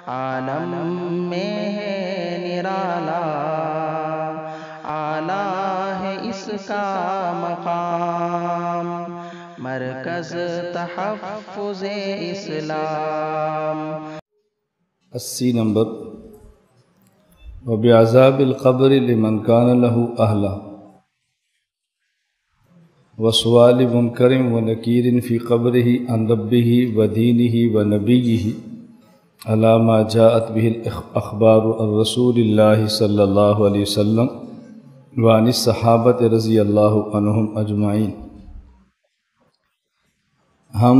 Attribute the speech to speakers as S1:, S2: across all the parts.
S1: عالم میں ہے نرالا، اعلیٰ ہے اس کا مقام، مرکز تحفظ اسلام۔
S2: 80 نمبر وبعذاب القبر لمن كان له اہلا وسؤال منکر ونکیر فی قبره عن ربه ودینه ونبیه علی ما جاءت به الاخبار عن رسول اللہ صلی اللہ علیہ وسلم وعن الصحابۃ رضی اللہ عنہم اجمعین۔ ہم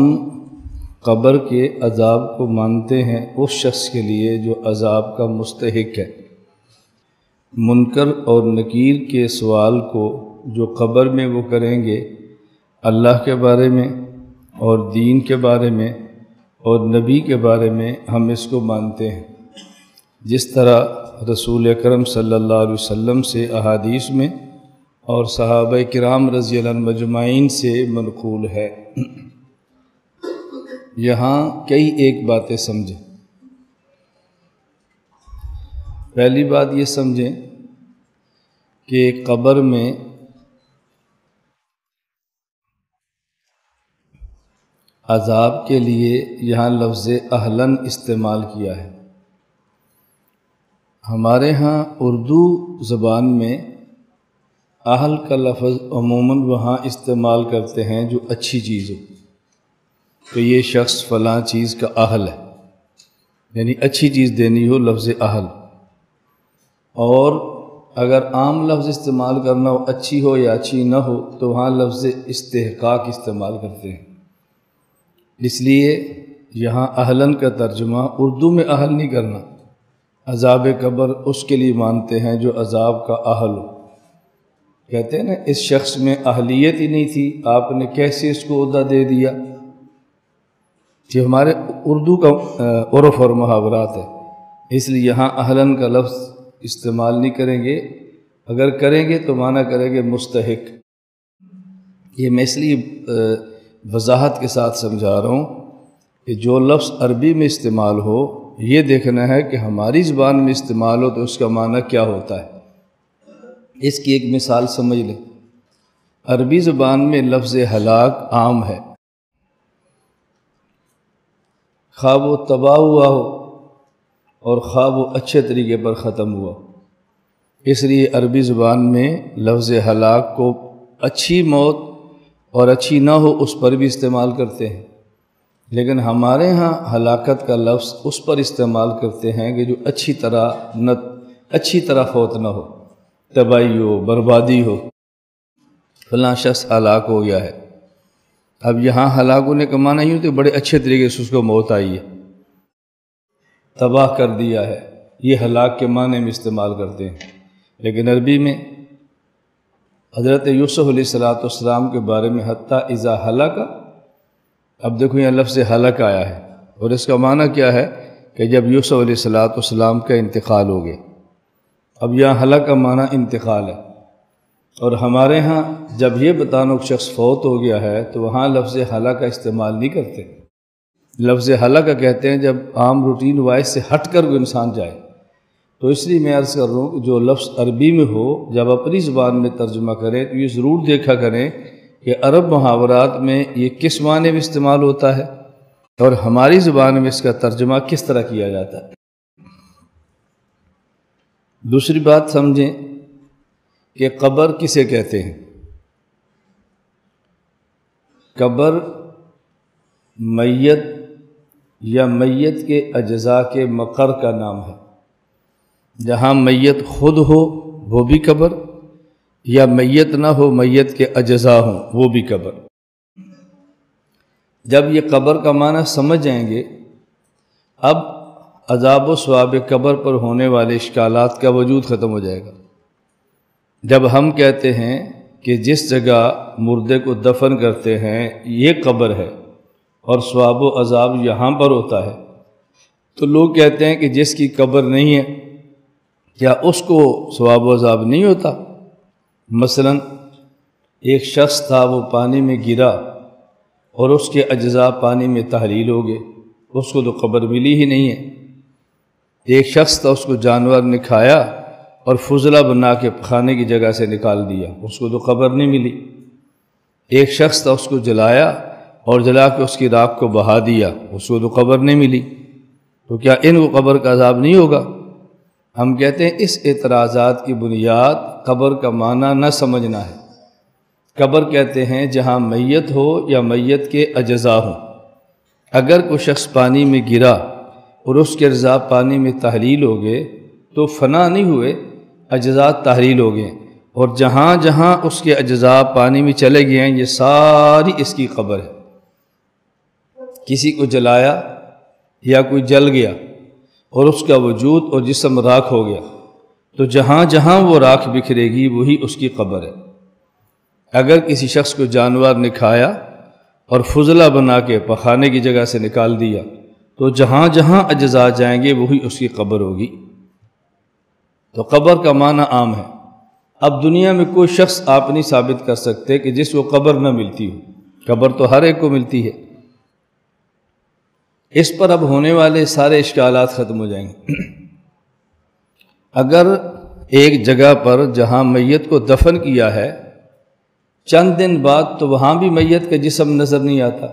S2: قبر کے عذاب کو مانتے ہیں اس شخص کے لیے جو عذاب کا مستحق ہے، منکر اور نکیر کے سوال کو جو قبر میں وہ کریں گے اللہ کے بارے میں اور دین کے بارے میں اور نبی کے بارے میں، ہم اس کو مانتے ہیں جس طرح رسول اکرم صلی اللہ علیہ وسلم سے احادیث میں اور صحابہ کرام رضی اللہ عنہم اجمعین سے منقول ہے۔ یہاں کئی ایک باتیں سمجھیں۔ پہلی بات یہ سمجھیں کہ قبر میں عذاب کے لیے یہاں لفظ اہلاً استعمال کیا ہے۔ ہمارے ہاں اردو زبان میں اہل کا لفظ عموماً وہاں استعمال کرتے ہیں جو اچھی چیز ہو، کہ یہ شخص فلاں چیز کا اہل ہے، یعنی اچھی چیز دینی ہو، لفظ اہل۔ اور اگر عام لفظ استعمال کرنا ہو، اچھی ہو یا اچھی نہ ہو، تو وہاں لفظ استحقاق استعمال کرتے ہیں۔ اس لیے یہاں اہلاً کا ترجمہ اردو میں اہل نہیں کرنا۔ عذاب قبر اس کے لیے مانتے ہیں جو عذاب کا اہل ہو۔ کہتے ہیں نا اس شخص میں اہلیت ہی نہیں تھی، آپ نے کیسے اس کو عہدہ دے دیا؟ یہ ہمارے اردو کا عرف اور محاورات ہے، اس لیے یہاں اہلاً کا لفظ استعمال نہیں کریں گے، اگر کریں گے تو معنی کریں گے مستحق۔ یہ میں اس لیے وضاحت کے ساتھ سمجھا رہا ہوں کہ جو لفظ عربی میں استعمال ہو، یہ دیکھنا ہے کہ ہماری زبان میں استعمال ہو تو اس کا معنی کیا ہوتا ہے۔ اس کی ایک مثال سمجھ لیں۔ عربی زبان میں لفظ ہلاک عام ہے، خواہ وہ تباہ ہوا ہو اور خواہ وہ اچھے طریقے پر ختم ہوا۔ اس لیے عربی زبان میں لفظ ہلاک کو اچھی موت اور اچھی نہ ہو اس پر بھی استعمال کرتے ہیں، لیکن ہمارے ہاں ہلاکت کا لفظ اس پر استعمال کرتے ہیں کہ جو اچھی طرح فوت نہ ہو، تباہی ہو، بربادی ہو، فلاں شخص ہلاک ہو گیا ہے۔ اب یہاں ہلاک ہونے کا معنی یوں تو بڑے اچھے طریقے سے اس کو موت آئی ہے، تباہ کر دیا ہے، یہ ہلاک کے معنی میں استعمال کرتے ہیں۔ لیکن عربی میں حضرت یوسف علیہ السلام کے بارے میں حتیٰ اذا ہلک، اب دیکھو یہاں لفظ ہلک آیا ہے اور اس کا معنی کیا ہے کہ جب یوسف علیہ السلام کا انتقال ہو گیا۔ اب یہاں ہلک کا معنی انتقال ہے، اور ہمارے ہاں جب یہ بتانا کہ شخص فوت ہو گیا ہے تو وہاں لفظ ہلاک کا استعمال نہیں کرتے۔ لفظ ہلاک کا کہتے ہیں جب عام روٹین وائس سے ہٹ کر کوئی انسان جائے۔ تو اس لیے میں عرض کر رہا ہوں کہ جو لفظ عربی میں ہو جب اپنی زبان میں ترجمہ کریں تو یہ ضرور دیکھا کریں کہ عرب محاورات میں یہ کس معنی میں استعمال ہوتا ہے اور ہماری زبان میں اس کا ترجمہ کس طرح کیا جاتا ہے۔ دوسری بات سمجھیں کہ قبر کسے کہتے ہیں۔ قبر میت یا میت کے اجزاء کے مقر کا نام ہے۔ جہاں میت خود ہو وہ بھی قبر، یا میت نہ ہو میت کے اجزاء ہوں وہ بھی قبر۔ جب یہ قبر کا معنی سمجھ جائیں گے، اب عذاب و ثواب قبر پر ہونے والے اشکالات کا وجود ختم ہو جائے گا۔ جب ہم کہتے ہیں کہ جس جگہ مردے کو دفن کرتے ہیں یہ قبر ہے اور ثواب و عذاب یہاں پر ہوتا ہے، تو لوگ کہتے ہیں کہ جس کی قبر نہیں ہے کیا اس کو ثواب و عذاب نہیں ہوتا؟ مثلا ایک شخص تھا، وہ پانی میں گرا اور اس کے اجزاء پانی میں تحلیل ہو گئے، اس کو تو قبر ملی ہی نہیں ہے۔ ایک شخص تھا، اس کو جانور نے کھایا اور فضلہ بنا کے کھانے کی جگہ سے نکال دیا، اس کو تو قبر نہیں ملی۔ ایک شخص تھا، اس کو جلایا اور جلا کے اس کی راکھ کو بہا دیا، اس کو تو قبر نہیں ملی، تو کیا ان کو قبر کا عذاب نہیں ہوگا؟ ہم کہتے ہیں اس اعتراضات کی بنیاد قبر کا معنی نہ سمجھنا ہے۔ قبر کہتے ہیں جہاں میت ہو یا میت کے اجزاء ہوں۔ اگر کوئی شخص پانی میں گرا اور اس کے اجزاء پانی میں تحلیل ہو گئے تو فنا نہیں ہوئے، اجزاء تحلیل ہو گئے، اور جہاں جہاں اس کے اجزاء پانی میں چلے گئے ہیں یہ ساری اس کی قبر ہے۔ کسی کو جلایا یا کوئی جل گیا اور اس کا وجود اور جسم راکھ ہو گیا تو جہاں جہاں وہ راکھ بکھرے گی وہی اس کی قبر ہے۔ اگر کسی شخص کو جانور نے کھایا اور فضلہ بنا کے پخانے کی جگہ سے نکال دیا تو جہاں جہاں اجزاء جائیں گے وہی اس کی قبر ہوگی۔ تو قبر کا معنی عام ہے۔ اب دنیا میں کوئی شخص آپ نہیں ثابت کر سکتے کہ جس کو قبر نہ ملتی ہو، قبر تو ہر ایک کو ملتی ہے۔ اس پر اب ہونے والے سارے اشکالات ختم ہو جائیں گے۔ اگر ایک جگہ پر جہاں میت کو دفن کیا ہے چند دن بعد تو وہاں بھی میت کا جسم نظر نہیں آتا،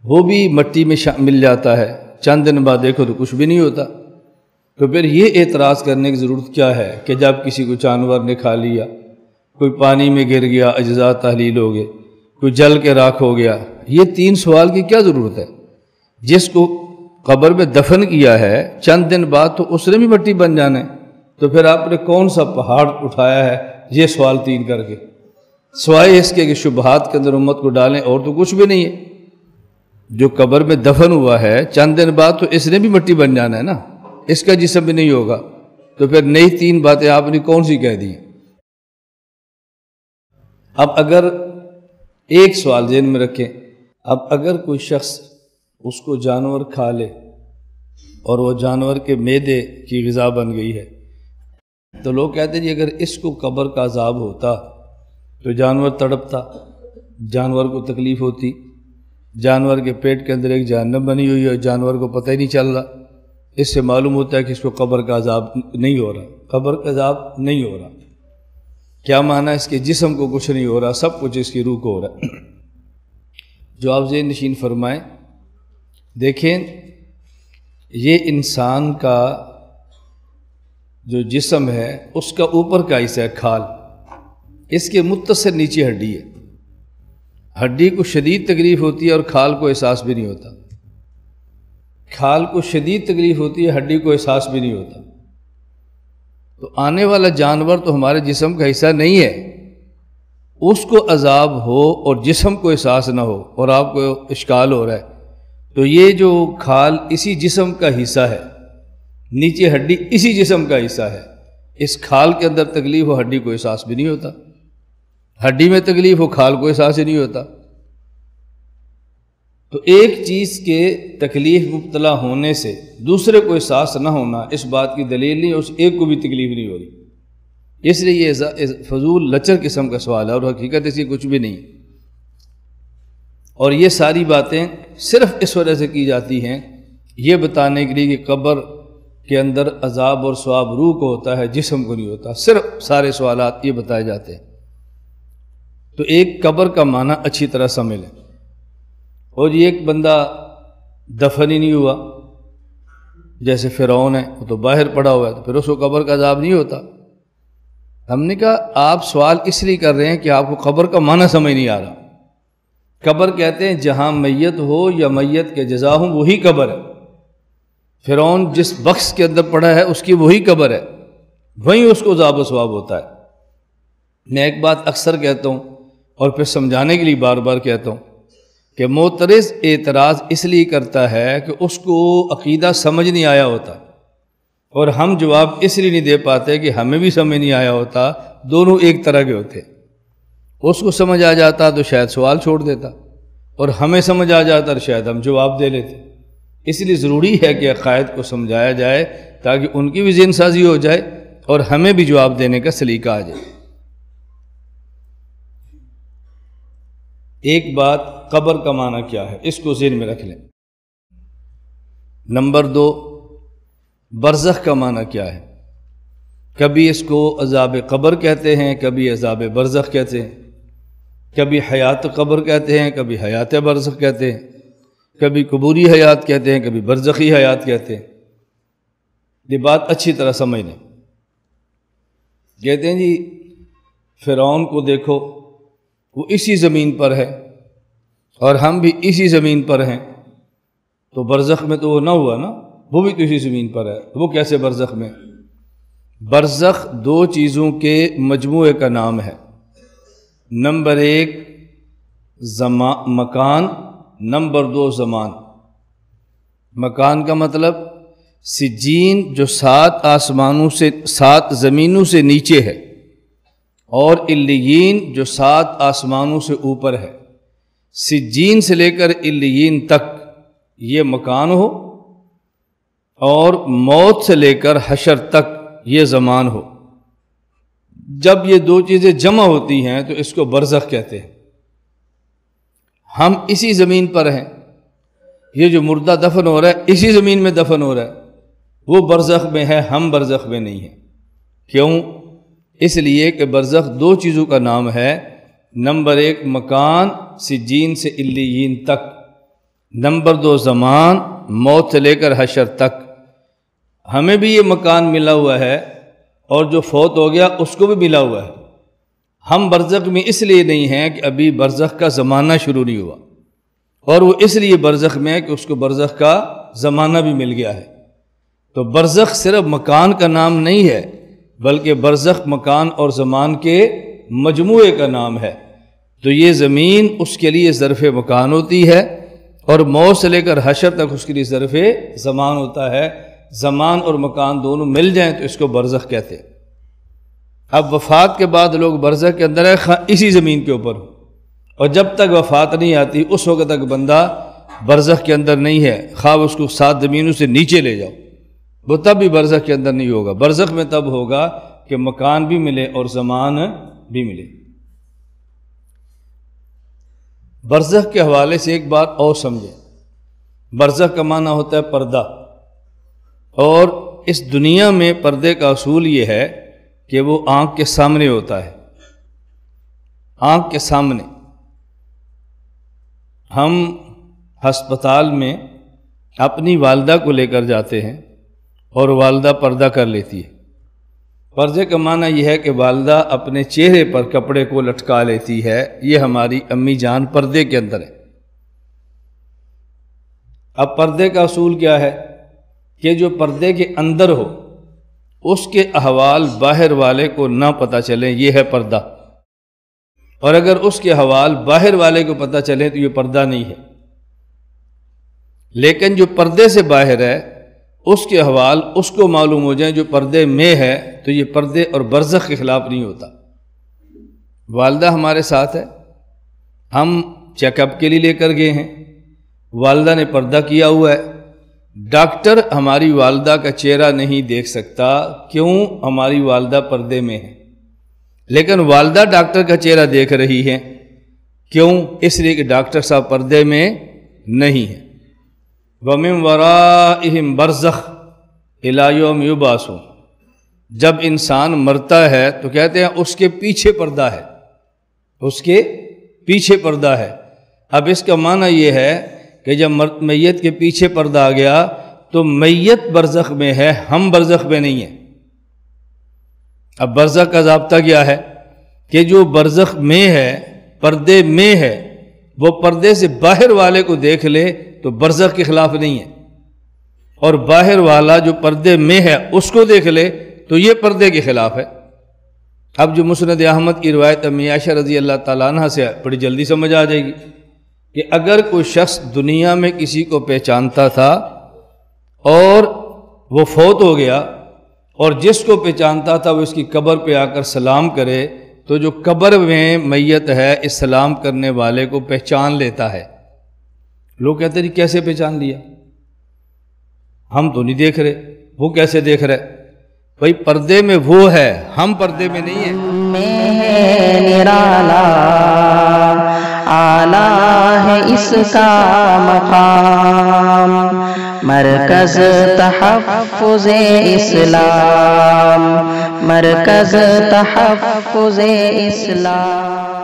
S2: وہ بھی مٹی میں مل جاتا ہے، چند دن بعد دیکھو تو کچھ بھی نہیں ہوتا، تو پھر یہ اعتراض کرنے کی ضرورت کیا ہے کہ جب کسی کو جانور نے کھا لیا، کوئی پانی میں گر گیا اجزاء تحلیل ہو گئے، کوئی جل کے راکھ ہو گیا، یہ تین سوال کی کیا ضرورت ہے؟ جس کو قبر میں دفن کیا ہے چند دن بعد تو اس نے بھی مٹی بن جانا ہے، تو پھر آپ نے کون سا پہاڑ اٹھایا ہے یہ سوال تین کر کے، سوائے اس کے کہ شبہات کے اندر امت کو ڈالیں، اور تو کچھ بھی نہیں ہے۔ جو قبر میں دفن ہوا ہے چند دن بعد تو اس نے بھی مٹی بن جانا ہے نا، اس کا جسم بھی نہیں ہوگا، تو پھر نئی تین باتیں آپ نے کون سی کہہ دی؟ اب اگر ایک سوال ذہن میں رکھیں، اب اگر کوئی شخص اس کو جانور کھا لے اور وہ جانور کے معدے کی غذا بن گئی ہے تو لوگ کہتے ہیں جی اگر اس کو قبر کا عذاب ہوتا تو جانور تڑپتا، جانور کو تکلیف ہوتی، جانور کے پیٹ کے اندر ایک جہنم بنی ہوئی ہے، جانور کو پتہ ہی نہیں چل رہا۔ اس سے معلوم ہوتا ہے کہ اس کو قبر کا عذاب نہیں ہو رہا، قبر کا عذاب نہیں ہو رہا۔ کیا معنی اس کے جسم کو کچھ نہیں ہو رہا، سب کچھ اس کی روح کو ہو رہا۔ جو آپ ذہن نشین فرمائیں، دیکھیں یہ انسان کا جو جسم ہے اس کا اوپر کا حصہ ہے کھال، اس کے متصل نیچے ہڈی ہے، ہڈی کو شدید تکلیف ہوتی ہے اور کھال کو احساس بھی نہیں ہوتا، کھال کو شدید تکلیف ہوتی ہے، ہڈی کو احساس بھی نہیں ہوتا۔ تو آنے والا جانور تو ہمارے جسم کا حصہ نہیں ہے، اس کو عذاب ہو اور جسم کو احساس نہ ہو اور آپ کو اشکال ہو رہا ہے، تو یہ جو کھال اسی جسم کا حصہ ہے، نیچے ہڈی اسی جسم کا حصہ ہے، اس کھال کے اندر تکلیف ہو ہڈی کو احساس بھی نہیں ہوتا، ہڈی میں تکلیف ہو کھال کو احساس ہی نہیں ہوتا۔ تو ایک چیز کے تکلیف مبتلا ہونے سے دوسرے کو احساس نہ ہونا اس بات کی دلیل نہیں، اس ایک کو بھی تکلیف نہیں ہو رہی، اس لیے یہ فضول لچر قسم کا سوال ہے اور حقیقت اس کی کچھ بھی نہیں۔ اور یہ ساری باتیں صرف اس وجہ سے کی جاتی ہیں یہ بتانے کے لیے کہ قبر کے اندر عذاب اور ثواب روح کو ہوتا ہے، جسم کو نہیں ہوتا، صرف سارے سوالات یہ بتائے جاتے ہیں۔ تو ایک قبر کا معنی اچھی طرح سمجھ لیں، اور یہ ایک بندہ دفن ہی نہیں ہوا، جیسے فرعون ہے وہ تو باہر پڑا ہوا ہے، تو پھر اس کو قبر کا عذاب نہیں ہوتا۔ ہم نے کہا آپ سوال اس لیے کر رہے ہیں کہ آپ کو قبر کا معنی سمجھ نہیں آ رہا۔ قبر کہتے ہیں جہاں میت ہو یا میت کے جزا ہوں وہی قبر ہے۔ فرعون جس بکس کے اندر پڑا ہے اس کی وہی قبر ہے، وہیں اس کو عذاب و ثواب ہوتا ہے۔ میں ایک بات اکثر کہتا ہوں اور پھر سمجھانے کے لیے بار بار کہتا ہوں کہ معترض اعتراض اس لیے کرتا ہے کہ اس کو عقیدہ سمجھ نہیں آیا ہوتا، اور ہم جواب اس لیے نہیں دے پاتے کہ ہمیں بھی سمجھ نہیں آیا ہوتا، دونوں ایک طرح کے ہوتے۔ اس کو سمجھ آ جاتا تو شاید سوال چھوڑ دیتا، اور ہمیں سمجھ آ جاتا تو شاید ہم جواب دے لیتے۔ اس لیے ضروری ہے کہ عقائد کو سمجھایا جائے تاکہ ان کی بھی ذہن سازی ہو جائے اور ہمیں بھی جواب دینے کا سلیقہ آ جائے۔ ایک بات قبر کا معنی کیا ہے اس کو ذہن میں رکھ لیں۔ نمبر 2، برزخ کا معنی کیا ہے؟ کبھی اس کو عذاب قبر کہتے ہیں، کبھی عذاب برزخ کہتے ہیں، کبھی حیات قبر کہتے ہیں، کبھی حیات برزخ کہتے ہیں، کبھی قبوری حیات کہتے ہیں، کبھی برزخی حیات کہتے ہیں۔ یہ بات اچھی طرح سمجھ لیں۔ کہتے ہیں جی فرعون کو دیکھو، وہ اسی زمین پر ہے اور ہم بھی اسی زمین پر ہیں، تو برزخ میں تو وہ نہ ہوا نا، وہ بھی تو اسی زمین پر ہے، وہ کیسے برزخ میں؟ برزخ دو چیزوں کے مجموعے کا نام ہے۔ نمبر ایک مکان، نمبر دو زمان۔ مکان کا مطلب سجین جو 7 آسمانوں سے 7 زمینوں سے نیچے ہے، اور علیین جو 7 آسمانوں سے اوپر ہے۔ سجین سے لے کر علیین تک یہ مکان ہو، اور موت سے لے کر حشر تک یہ زمان ہو۔ جب یہ دو چیزیں جمع ہوتی ہیں تو اس کو برزخ کہتے ہیں۔ ہم اسی زمین پر ہیں، یہ جو مردہ دفن ہو رہا ہے اسی زمین میں دفن ہو رہا ہے، وہ برزخ میں ہے، ہم برزخ میں نہیں ہیں۔ کیوں؟ اس لیے کہ برزخ دو چیزوں کا نام ہے۔ نمبر ایک مکان سجین سے علیین تک، نمبر دو زمان موت سے لے کر حشر تک۔ ہمیں بھی یہ مکان ملا ہوا ہے، اور جو فوت ہو گیا اس کو بھی ملا ہوا ہے۔ ہم برزخ میں اس لیے نہیں ہیں کہ ابھی برزخ کا زمانہ شروع نہیں ہوا، اور وہ اس لیے برزخ میں ہے کہ اس کو برزخ کا زمانہ بھی مل گیا ہے۔ تو برزخ صرف مکان کا نام نہیں ہے، بلکہ برزخ مکان اور زمان کے مجموعے کا نام ہے۔ تو یہ زمین اس کے لیے ظرف مکان ہوتی ہے، اور موت سے لے کر حشر تک اس کے لیے ظرف زمان ہوتا ہے۔ زمان اور مکان دونوں مل جائیں تو اس کو برزخ کہتے ہیں۔ اب وفات کے بعد لوگ برزخ کے اندر ہے، اسی زمین کے اوپر ہو، اور جب تک وفات نہیں آتی اس وقت تک بندہ برزخ کے اندر نہیں ہے، خواہ اس کو 7 زمینوں سے نیچے لے جاؤ، وہ تب بھی برزخ کے اندر نہیں ہوگا۔ برزخ میں تب ہوگا کہ مکان بھی ملے اور زمان بھی ملے۔ برزخ کے حوالے سے ایک بات اور سمجھیں۔ برزخ کا معنی ہوتا ہے پردہ، اور اس دنیا میں پردے کا اصول یہ ہے کہ وہ آنکھ کے سامنے ہوتا ہے۔ آنکھ کے سامنے ہم ہسپتال میں اپنی والدہ کو لے کر جاتے ہیں، اور والدہ پردہ کر لیتی ہے۔ پردے کا معنی یہ ہے کہ والدہ اپنے چہرے پر کپڑے کو لٹکا لیتی ہے، یہ ہماری امی جان پردے کے اندر ہے۔ اب پردے کا اصول کیا ہے کہ جو پردے کے اندر ہو اس کے احوال باہر والے کو نہ پتہ چلیں، یہ ہے پردہ، اور اگر اس کے احوال باہر والے کو پتہ چلیں تو یہ پردہ نہیں ہے۔ لیکن جو پردے سے باہر ہے اس کے احوال اس کو معلوم ہو جائیں جو پردے میں ہے، تو یہ پردے اور برزخ کے خلاف نہیں ہوتا۔ والدہ ہمارے ساتھ ہے، ہم چیک اپ کے لیے لے کر گئے ہیں، والدہ نے پردہ کیا ہوا ہے، ڈاکٹر ہماری والدہ کا چہرہ نہیں دیکھ سکتا، کیوں؟ ہماری والدہ پردے میں ہے، لیکن والدہ ڈاکٹر کا چہرہ دیکھ رہی ہے، کیوں؟ اس لیے کہ ڈاکٹر صاحب پردے میں نہیں ہے۔ وَمِن وَرَائِهِمْ بَرْزَخٌ إِلَى يَوْمِ يُبْعَثُونَ۔ جب انسان مرتا ہے تو کہتے ہیں اس کے پیچھے پردہ ہے، اس کے پیچھے پردہ ہے۔ اب اس کا معنی یہ ہے کہ جب میت کے پیچھے پردہ آ گیا تو میت برزخ میں ہے، ہم برزخ میں نہیں ہیں۔ اب برزخ کا ضابطہ کیا ہے کہ جو برزخ میں ہے، پردے میں ہے، وہ پردے سے باہر والے کو دیکھ لے تو برزخ کے خلاف نہیں ہے، اور باہر والا جو پردے میں ہے اس کو دیکھ لے تو یہ پردے کے خلاف ہے۔ اب جو مسند احمد کی روایت امی عائشہ رضی اللہ تعالیٰ عنہ سے بڑی جلدی سمجھ آ جائے گی کہ اگر کوئی شخص دنیا میں کسی کو پہچانتا تھا اور وہ فوت ہو گیا، اور جس کو پہچانتا تھا وہ اس کی قبر پہ آ کر سلام کرے، تو جو قبر میں میت ہے اس سلام کرنے والے کو پہچان لیتا ہے۔ لوگ کہتے ہیں کیسے پہچان لیا؟ ہم تو نہیں دیکھ رہے، وہ کیسے دیکھ رہے؟ بھائی پردے میں وہ ہے، ہم پردے میں نہیں ہیں۔
S1: نرالا اعلیٰ ہے اس کا مقام، مرکز تحفظ اسلام، مرکز تحفظ اسلام۔